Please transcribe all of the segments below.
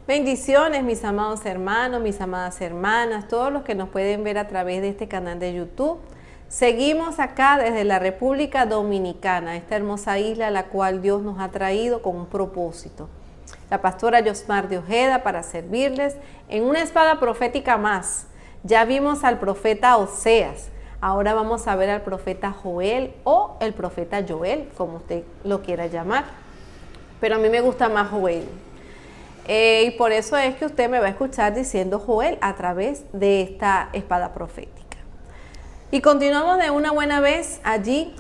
Bendiciones, mis amados hermanos, mis amadas hermanas, todos los que nos pueden ver a través de este canal de YouTube. Seguimos acá desde la República Dominicana, esta hermosa isla a la cual Dios nos ha traído con un propósito. La pastora Yosmar de Ojeda para servirles en una espada profética más. Ya vimos al profeta Oseas, ahora vamos a ver al profeta Joel o el profeta Joel, como usted lo quiera llamar. Pero a mí me gusta más Joel. Y por eso es que usted me va a escuchar diciendo Joel a través de esta espada profética. Y continuamos de una buena vez allí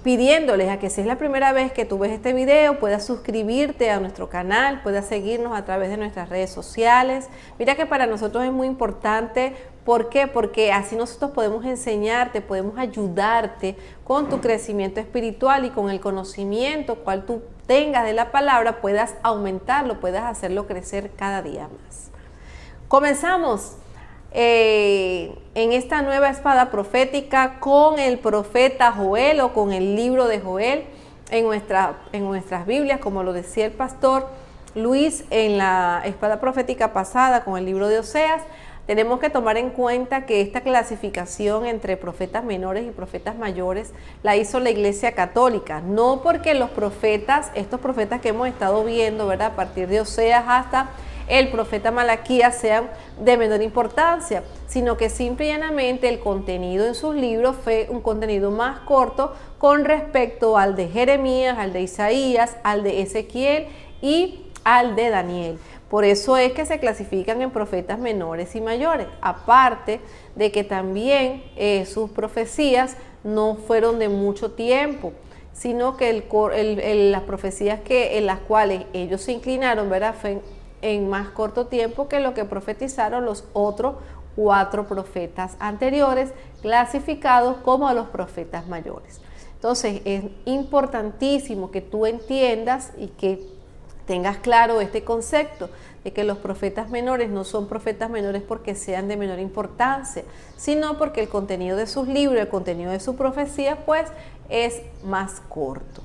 pidiéndoles a que si es la primera vez que tú ves este video, puedas suscribirte a nuestro canal, puedas seguirnos a través de nuestras redes sociales. Mira que para nosotros es muy importante. ¿Por qué? Porque así nosotros podemos enseñarte, podemos ayudarte con tu crecimiento espiritual y con el conocimiento cual tú tengas de la palabra, puedas aumentarlo, puedas hacerlo crecer cada día más. Comenzamos en esta nueva espada profética con el profeta Joel o con el libro de Joel en nuestras Biblias, como lo decía el pastor Luis en la espada profética pasada con el libro de Oseas. Tenemos que tomar en cuenta que esta clasificación entre profetas menores y profetas mayores la hizo la Iglesia Católica, no porque los profetas, estos profetas que hemos estado viendo, ¿verdad? A partir de Oseas hasta el profeta Malaquías sean de menor importancia, sino que simple y llanamente el contenido en sus libros fue un contenido más corto con respecto al de Jeremías, al de Isaías, al de Ezequiel y al de Daniel. Por eso es que se clasifican en profetas menores y mayores, aparte de que también sus profecías no fueron de mucho tiempo, sino que las profecías en las cuales ellos se inclinaron, ¿verdad?, fue en más corto tiempo que lo que profetizaron los otros 4 profetas anteriores, clasificados como los profetas mayores. Entonces es importantísimo que tú entiendas y que tengas claro este concepto de que los profetas menores no son profetas menores porque sean de menor importancia, sino porque el contenido de sus libros, el contenido de su profecía, pues es más corto.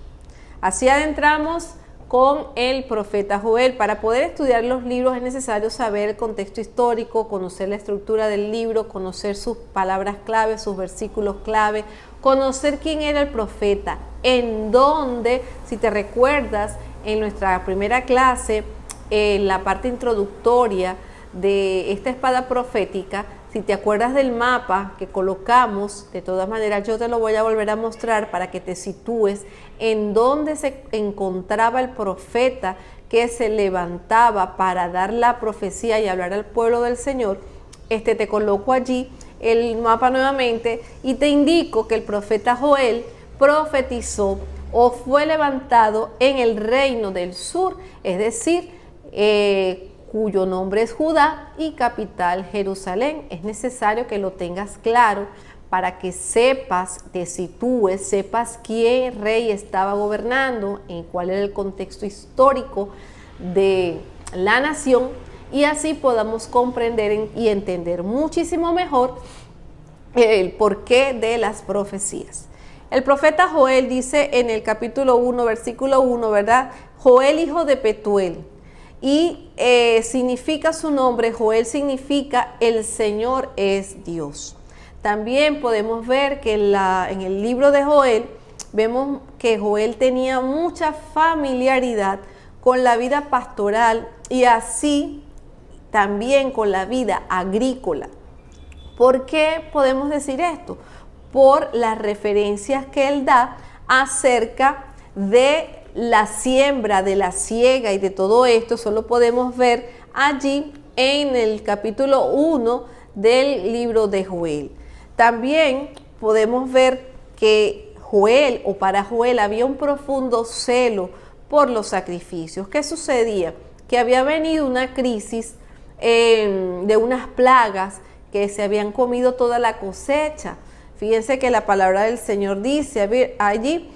Así adentramos con el profeta Joel. Para poder estudiar los libros es necesario saber el contexto histórico, conocer la estructura del libro, conocer sus palabras clave, sus versículos clave, conocer quién era el profeta, en dónde, si te recuerdas, en nuestra primera clase, en la parte introductoria de esta espada profética, si te acuerdas del mapa que colocamos, de todas maneras yo te lo voy a volver a mostrar para que te sitúes en dónde se encontraba el profeta que se levantaba para dar la profecía y hablar al pueblo del Señor. Te coloco allí el mapa nuevamente y te indico que el profeta Joel profetizó o fue levantado en el reino del sur, es decir, cuyo nombre es Judá y capital Jerusalén. Es necesario que lo tengas claro para que sepas, te sitúes, sepas quién rey estaba gobernando, en cuál era el contexto histórico de la nación, y así podamos comprender y entender muchísimo mejor el porqué de las profecías. El profeta Joel dice en el capítulo 1, versículo 1, ¿verdad? Joel, hijo de Petuel. Y significa su nombre, Joel significa el Señor es Dios. También podemos ver que en el libro de Joel, vemos que Joel tenía mucha familiaridad con la vida pastoral y así también con la vida agrícola. ¿Por qué podemos decir esto? Por las referencias que él da acerca de la siembra, de la siega y de todo esto. Solo podemos ver allí en el capítulo 1 del libro de Joel. También podemos ver que Joel, o para Joel, había un profundo celo por los sacrificios. ¿Qué sucedía? Que había venido una crisis de unas plagas que se habían comido toda la cosecha. Fíjense que la palabra del Señor dice allí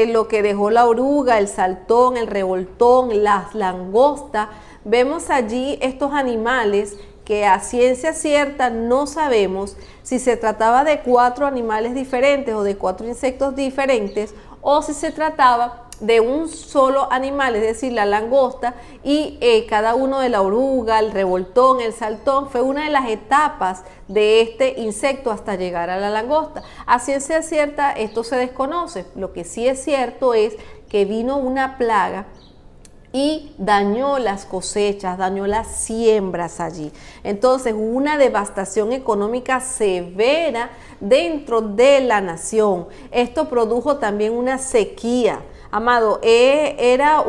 lo que dejó la oruga, el saltón, el revoltón, las langostas. Vemos allí estos animales que a ciencia cierta no sabemos si se trataba de 4 animales diferentes o de 4 insectos diferentes, o si se trataba de un solo animal, es decir, la langosta, y cada uno de la oruga, el revoltón, el saltón, fue una de las etapas de este insecto hasta llegar a la langosta. A ciencia cierta esto se desconoce, lo que sí es cierto es que vino una plaga y dañó las cosechas, dañó las siembras allí. Entonces hubo una devastación económica severa dentro de la nación. Esto produjo también una sequía. Amado, era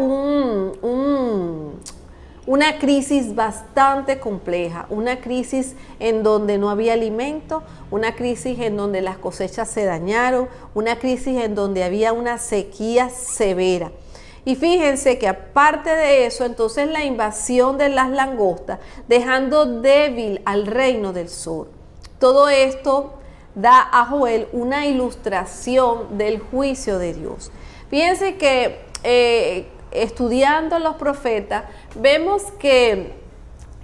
una crisis bastante compleja, una crisis en donde no había alimento, una crisis en donde las cosechas se dañaron, una crisis en donde había una sequía severa. Y fíjense que aparte de eso, entonces la invasión de las langostas, dejando débil al reino del sur. Todo esto da a Joel una ilustración del juicio de Dios. Fíjense que estudiando los profetas, vemos que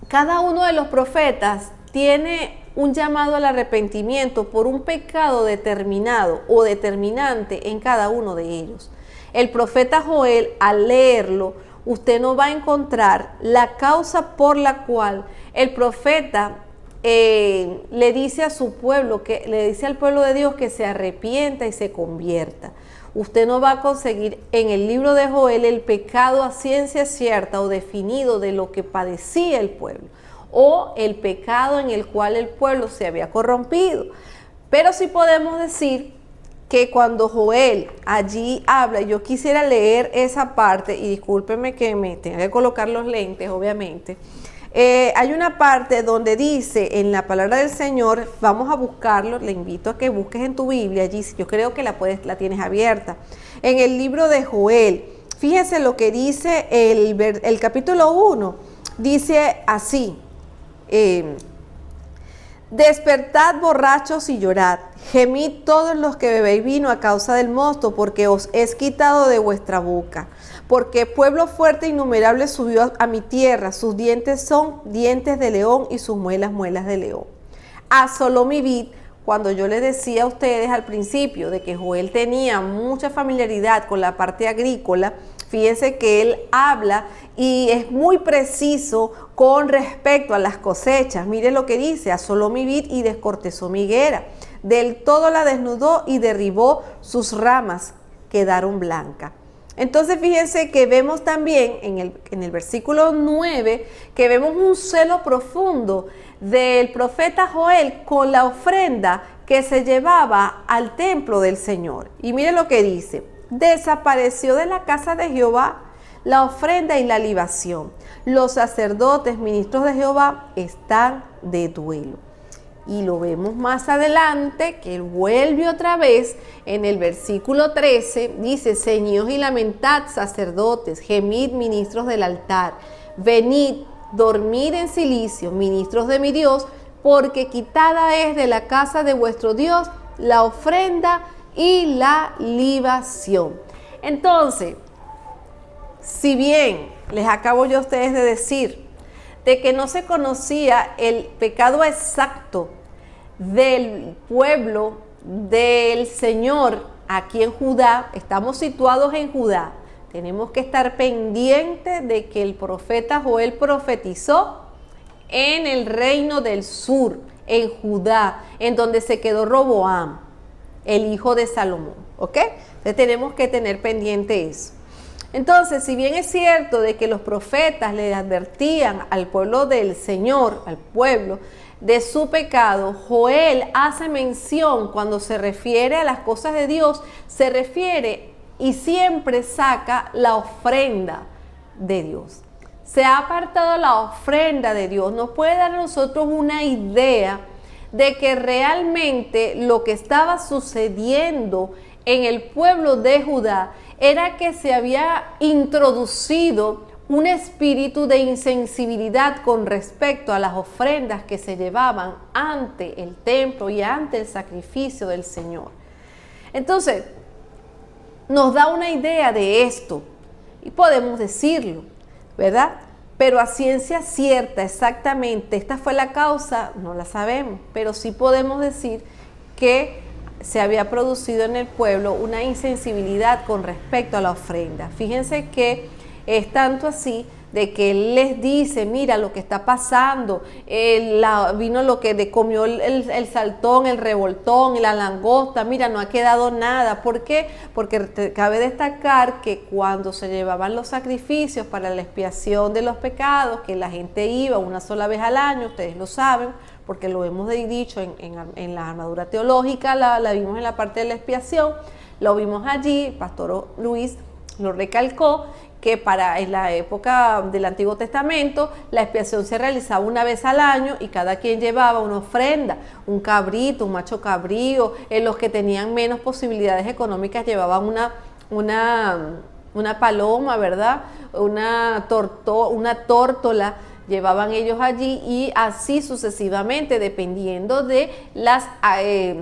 cada uno de los profetas tiene un llamado al arrepentimiento por un pecado determinado o determinante en cada uno de ellos. El profeta Joel, al leerlo, usted no va a encontrar la causa por la cual el profeta le dice a su pueblo, le dice al pueblo de Dios que se arrepienta y se convierta. Usted no va a conseguir en el libro de Joel el pecado a ciencia cierta o definido de lo que padecía el pueblo o el pecado en el cual el pueblo se había corrompido. Pero sí podemos decir que cuando Joel allí habla, yo quisiera leer esa parte, y discúlpenme que me tenga que colocar los lentes, obviamente. Hay una parte donde dice en la palabra del Señor, vamos a buscarlo, le invito a que busques en tu Biblia, allí yo creo que la tienes abierta, en el libro de Joel. Fíjese lo que dice el capítulo 1, dice así: despertad borrachos y llorad, gemid todos los que bebéis vino a causa del mosto, porque os es quitado de vuestra boca. Porque pueblo fuerte e innumerable subió a mi tierra, sus dientes son dientes de león y sus muelas, muelas de león. Asoló mi vid. Cuando yo les decía a ustedes al principio de que Joel tenía mucha familiaridad con la parte agrícola, fíjense que él habla y es muy preciso con respecto a las cosechas. Mire lo que dice: asoló mi vid y descortezó mi higuera. Del todo la desnudó y derribó sus ramas, quedaron blancas. Entonces fíjense que vemos también en el versículo 9 que vemos un celo profundo del profeta Joel con la ofrenda que se llevaba al templo del Señor. Y mire lo que dice: desapareció de la casa de Jehová la ofrenda y la libación. Los sacerdotes, ministros de Jehová, están de duelo. Y lo vemos más adelante, que él vuelve otra vez en el versículo 13, dice: ceñíos y lamentad, sacerdotes, gemid, ministros del altar, venid, dormid en silicio, ministros de mi Dios, porque quitada es de la casa de vuestro Dios la ofrenda y la libación. Entonces, si bien les acabo yo a ustedes de decir de que no se conocía el pecado exacto del pueblo del Señor aquí en Judá, estamos situados en Judá, tenemos que estar pendientes de que el profeta Joel profetizó en el reino del sur, en Judá, en donde se quedó Roboam, el hijo de Salomón, ¿ok? Entonces tenemos que tener pendiente eso. Entonces, si bien es cierto de que los profetas le advertían al pueblo del Señor, al pueblo, de su pecado, Joel hace mención cuando se refiere a las cosas de Dios, se refiere y siempre saca la ofrenda de Dios. Se ha apartado la ofrenda de Dios. Nos puede dar a nosotros una idea de que realmente lo que estaba sucediendo en el pueblo de Judá era que se había introducido un espíritu de insensibilidad con respecto a las ofrendas que se llevaban ante el templo y ante el sacrificio del Señor. Entonces, nos da una idea de esto y podemos decirlo, ¿verdad? Pero a ciencia cierta, exactamente, esta fue la causa, no la sabemos, pero sí podemos decir que se había producido en el pueblo una insensibilidad con respecto a la ofrenda. Fíjense que es tanto así de que él les dice, mira lo que está pasando, vino lo que comió el saltón, el revoltón y la langosta, mira, no ha quedado nada. ¿Por qué? Porque cabe destacar que cuando se llevaban los sacrificios para la expiación de los pecados, que la gente iba una sola vez al año, ustedes lo saben, porque lo hemos dicho en la armadura teológica, la vimos en la parte de la expiación, lo vimos allí, el pastor Luis lo recalcó, que en la época del Antiguo Testamento la expiación se realizaba una vez al año y cada quien llevaba una ofrenda, un cabrito, un macho cabrío. Los que tenían menos posibilidades económicas llevaban una paloma, ¿verdad? Una tórtola llevaban ellos allí, y así sucesivamente, dependiendo de las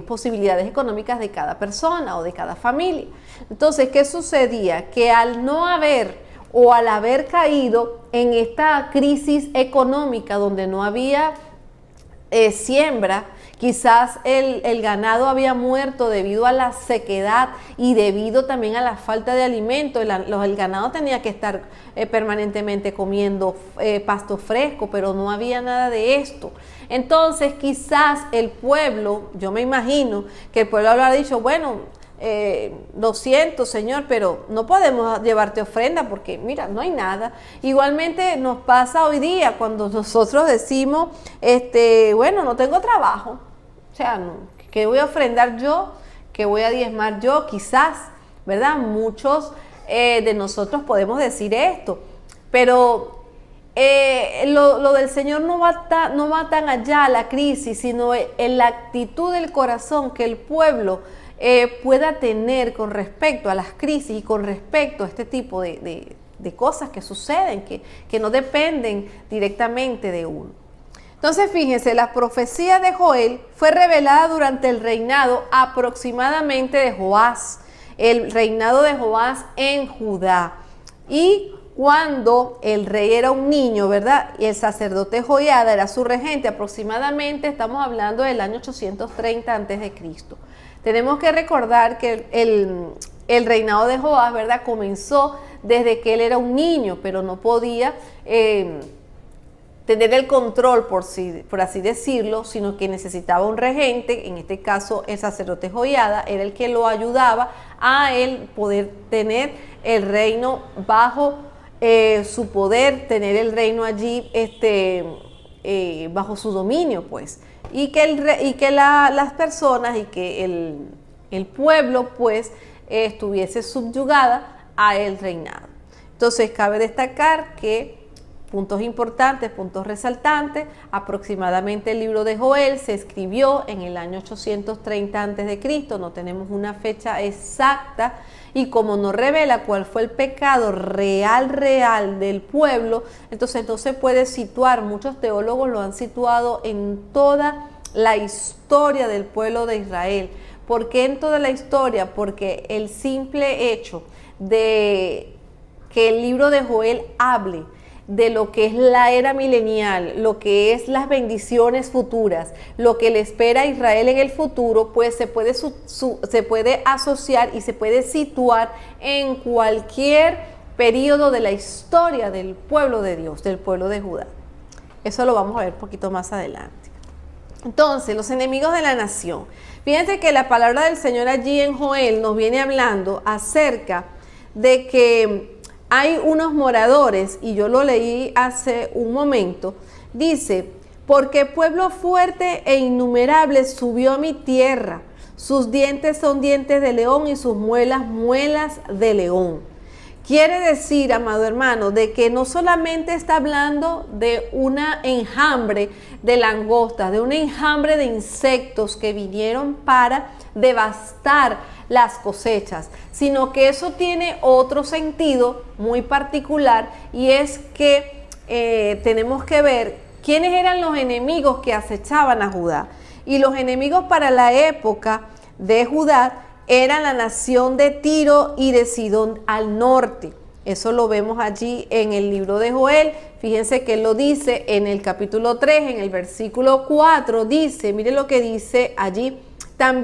posibilidades económicas de cada persona o de cada familia. Entonces, ¿qué sucedía? Que al no haber o al haber caído en esta crisis económica donde no había siembra, quizás el ganado había muerto debido a la sequedad y debido también a la falta de alimento. El ganado tenía que estar permanentemente comiendo pasto fresco, pero no había nada de esto. Entonces quizás el pueblo, yo me imagino que el pueblo habrá dicho, bueno, lo siento, Señor, pero no podemos llevarte ofrenda porque mira, no hay nada. Igualmente nos pasa hoy día cuando nosotros decimos, bueno, no tengo trabajo, o sea, ¿qué voy a ofrendar yo? ¿Qué voy a diezmar yo? Quizás, ¿verdad? Muchos de nosotros podemos decir esto, pero lo del Señor no va tan allá a la crisis, sino en la actitud del corazón que el pueblo pueda tener con respecto a las crisis y con respecto a este tipo de cosas que suceden, que no dependen directamente de uno. Entonces, fíjense, la profecía de Joel fue revelada durante el reinado aproximadamente de Joás, el reinado de Joás en Judá. Y cuando el rey era un niño, ¿verdad? Y el sacerdote Joiada era su regente, aproximadamente estamos hablando del año 830 a.C. Tenemos que recordar que el reinado de Joás, ¿verdad?, comenzó desde que él era un niño, pero no podía tener el control, por así decirlo, sino que necesitaba un regente. En este caso el sacerdote Joiada era el que lo ayudaba a él poder tener el reino bajo su poder, tener el reino allí bajo su dominio, pues. Y que las personas y que el pueblo pues estuviese subyugada a el reinado. Entonces cabe destacar que puntos importantes, puntos resaltantes, aproximadamente el libro de Joel se escribió en el año 830 a.C., no tenemos una fecha exacta, y como no revela cuál fue el pecado real del pueblo, entonces no se puede situar. Muchos teólogos lo han situado en toda la historia del pueblo de Israel. ¿Por qué en toda la historia? Porque el simple hecho de que el libro de Joel hable de lo que es la era milenial, lo que es las bendiciones futuras, lo que le espera a Israel en el futuro, pues se puede asociar y se puede situar en cualquier periodo de la historia del pueblo de Dios, del pueblo de Judá. Eso lo vamos a ver un poquito más adelante. Entonces, los enemigos de la nación. Fíjense que la palabra del Señor allí en Joel nos viene hablando acerca de que hay unos moradores, y yo lo leí hace un momento, dice, porque pueblo fuerte e innumerable subió a mi tierra, sus dientes son dientes de león y sus muelas, muelas de león. Quiere decir, amado hermano, de que no solamente está hablando de una enjambre de langostas, de un enjambre de insectos que vinieron para devastar las cosechas, sino que eso tiene otro sentido muy particular, y es que tenemos que ver quiénes eran los enemigos que acechaban a Judá. Y los enemigos para la época de Judá era la nación de Tiro y de Sidón al norte. Eso lo vemos allí en el libro de Joel. Fíjense que él lo dice en el capítulo 3, en el versículo 4, dice, mire lo que dice allí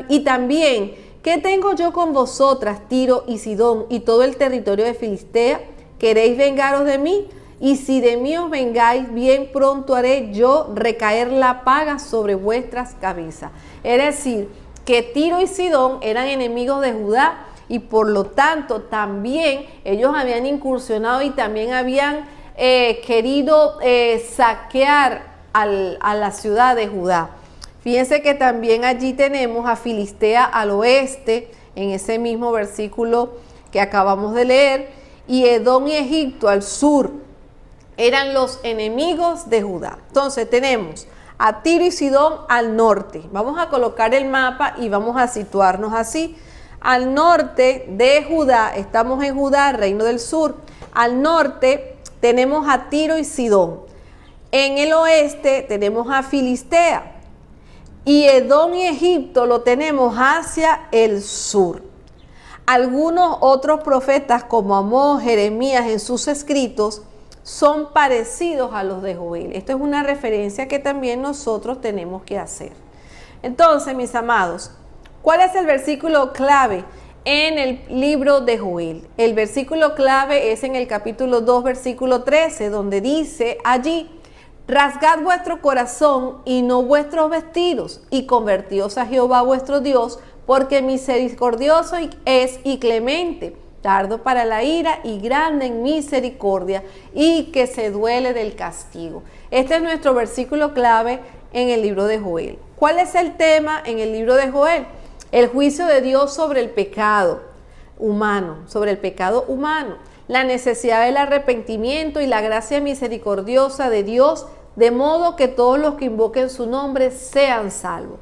Y también, ¿qué tengo yo con vosotras, Tiro y Sidón, y todo el territorio de Filistea? ¿Queréis vengaros de mí? Y si de mí os vengáis, bien pronto haré yo recaer la paga sobre vuestras cabezas. Es decir, que Tiro y Sidón eran enemigos de Judá y por lo tanto también ellos habían incursionado y también habían querido saquear a la ciudad de Judá. Fíjense que también allí tenemos a Filistea al oeste, en ese mismo versículo que acabamos de leer, y Edom y Egipto al sur. Eran los enemigos de Judá. Entonces tenemos a Tiro y Sidón al norte. Vamos a colocar el mapa y vamos a situarnos así. Al norte de Judá, estamos en Judá, reino del sur. Al norte tenemos a Tiro y Sidón. En el oeste tenemos a Filistea. Y Edom y Egipto lo tenemos hacia el sur. Algunos otros profetas como Amós, Jeremías en sus escritos son parecidos a los de Joel. Esto es una referencia que también nosotros tenemos que hacer. Entonces, mis amados, ¿cuál es el versículo clave en el libro de Joel? El versículo clave es en el capítulo 2, versículo 13, donde dice allí: rasgad vuestro corazón y no vuestros vestidos, y convertíos a Jehová vuestro Dios, porque misericordioso es y clemente, tardo para la ira y grande en misericordia, y que se duele del castigo. Este es nuestro versículo clave en el libro de Joel. ¿Cuál es el tema en el libro de Joel? El juicio de Dios sobre el pecado humano, la necesidad del arrepentimiento y la gracia misericordiosa de Dios, de modo que todos los que invoquen su nombre sean salvos.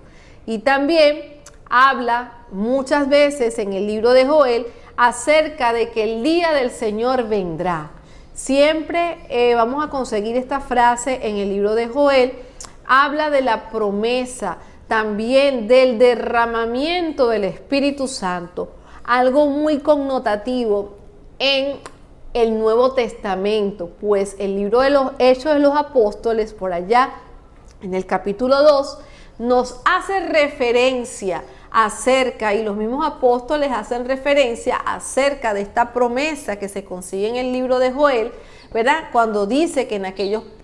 Y también habla muchas veces en el libro de Joel acerca de que el día del Señor vendrá. Siempre vamos a conseguir esta frase en el libro de Joel. Habla de la promesa, también del derramamiento del Espíritu Santo, algo muy connotativo en el Nuevo Testamento, pues el libro de los Hechos de los Apóstoles, por allá en el capítulo 2, nos hace referencia acerca, y los mismos apóstoles hacen referencia acerca de esta promesa que se consigue en el libro de Joel, ¿verdad? Cuando dice que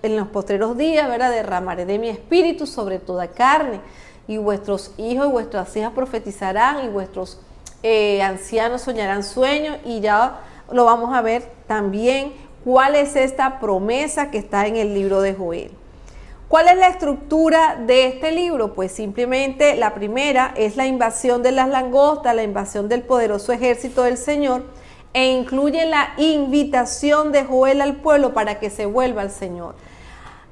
en los postreros días, ¿verdad?, derramaré de mi espíritu sobre toda carne, y vuestros hijos y vuestras hijas profetizarán, y vuestros ancianos soñarán sueños, y ya lo vamos a ver también cuál es esta promesa que está en el libro de Joel. ¿Cuál es la estructura de este libro? Pues simplemente la primera es la invasión de las langostas, la invasión del poderoso ejército del Señor, e incluye la invitación de Joel al pueblo para que se vuelva al Señor.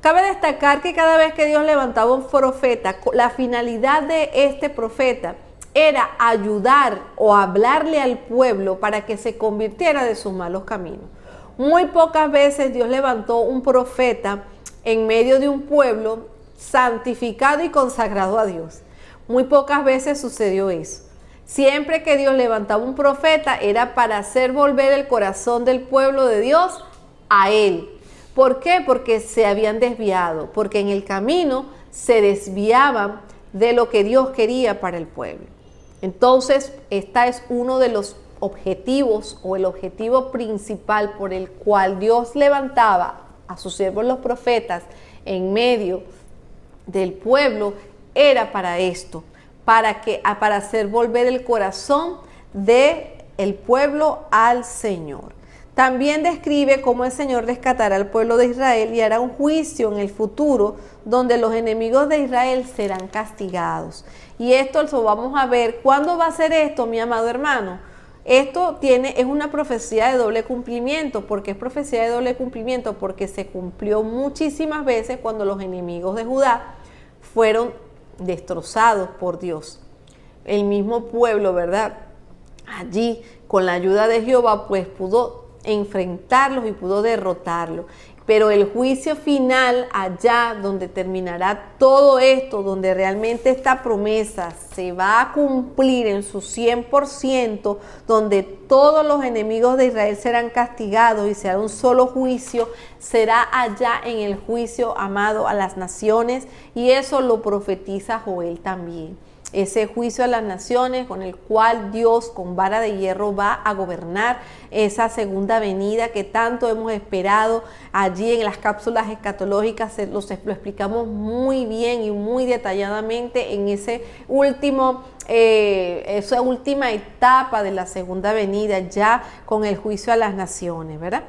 Cabe destacar que cada vez que Dios levantaba un profeta, la finalidad de este profeta era ayudar o hablarle al pueblo para que se convirtiera de sus malos caminos. Muy pocas veces Dios levantó un profeta en medio de un pueblo santificado y consagrado a Dios. Muy pocas veces sucedió eso. Siempre que Dios levantaba un profeta era para hacer volver el corazón del pueblo de Dios a Él. ¿Por qué? Porque se habían desviado, porque en el camino se desviaban de lo que Dios quería para el pueblo. Entonces, esta es uno de los objetivos o el objetivo principal por el cual Dios levantaba a sus siervos los profetas en medio del pueblo, era para esto, para hacer volver el corazón del pueblo al Señor. También describe cómo el Señor rescatará al pueblo de Israel y hará un juicio en el futuro donde los enemigos de Israel serán castigados. Y esto lo vamos a ver. ¿Cuándo va a ser esto, mi amado hermano? Esto es una profecía de doble cumplimiento. ¿Por qué es profecía de doble cumplimiento? Porque se cumplió muchísimas veces cuando los enemigos de Judá fueron destrozados por Dios. El mismo pueblo, ¿verdad? Allí, con la ayuda de Jehová, pues pudo enfrentarlos y pudo derrotarlos. Pero el juicio final, allá donde terminará todo esto, donde realmente esta promesa se va a cumplir en su 100%, donde todos los enemigos de Israel serán castigados y será un solo juicio, será allá en el juicio, amado, a las naciones, y eso lo profetiza Joel también. ese juicio a las naciones con el cual Dios con vara de hierro va a gobernar esa segunda venida que tanto hemos esperado. Allí en las cápsulas escatológicas lo explicamos muy bien y muy detalladamente en esa última etapa de la segunda venida, ya con el juicio a las naciones, ¿verdad?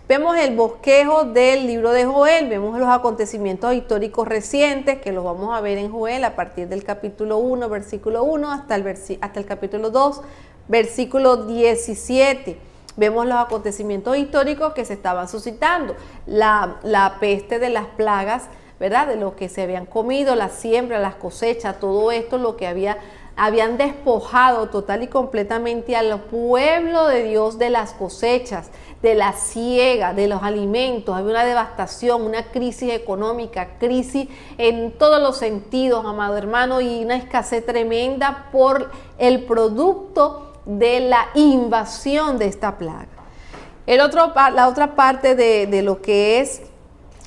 Vemos el bosquejo del libro de Joel, vemos los acontecimientos históricos recientes que los vamos a ver en Joel a partir del capítulo 1, versículo 1 hasta el capítulo 2, versículo 17. Vemos los acontecimientos históricos que se estaban suscitando, la peste de las plagas, ¿verdad? De lo que se habían comido, la siembra, las cosechas, todo esto, lo que habían despojado total y completamente al pueblo de Dios de las cosechas, de la siega, de los alimentos. Había una devastación, una crisis económica, crisis en todos los sentidos, amado hermano, y una escasez tremenda por el producto de la invasión de esta plaga. La otra parte de lo que es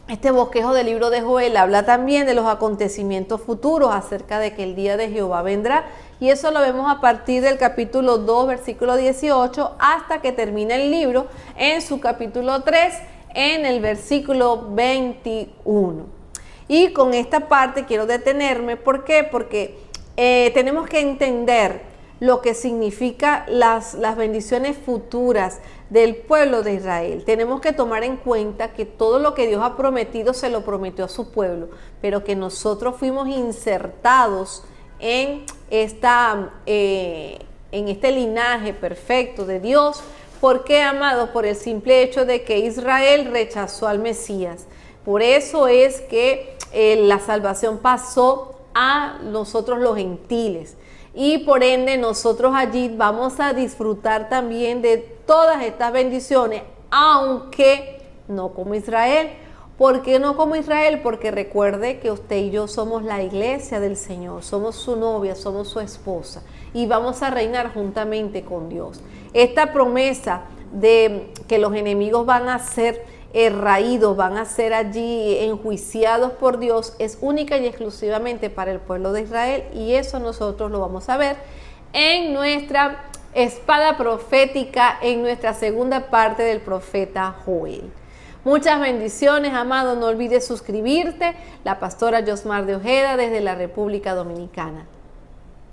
este bosquejo del libro de Joel habla también de los acontecimientos futuros acerca de que el día de Jehová vendrá, y eso lo vemos a partir del capítulo 2, versículo 18, hasta que termina el libro en su capítulo 3, en el versículo 21. Y con esta parte quiero detenerme, ¿por qué? Porque tenemos que entender lo que significa las bendiciones futuras del pueblo de Israel. Tenemos que tomar en cuenta que todo lo que Dios ha prometido se lo prometió a su pueblo, pero que nosotros fuimos insertados en este linaje perfecto de Dios. ¿Por qué, amados? Por el simple hecho de que Israel rechazó al Mesías. Por eso es que la salvación pasó a nosotros los gentiles. Y por ende nosotros allí vamos a disfrutar también de todas estas bendiciones, aunque no como Israel. ¿Por qué no como Israel? Porque recuerde que usted y yo somos la iglesia del Señor, somos su novia, somos su esposa y vamos a reinar juntamente con Dios. Esta promesa de que los enemigos van a ser raídos, van a ser allí enjuiciados por Dios, es única y exclusivamente para el pueblo de Israel, y eso nosotros lo vamos a ver en nuestra espada profética, en nuestra segunda parte del profeta Joel. Muchas bendiciones, amado. No olvides suscribirte. La pastora Yosmar de Ojeda desde la República Dominicana.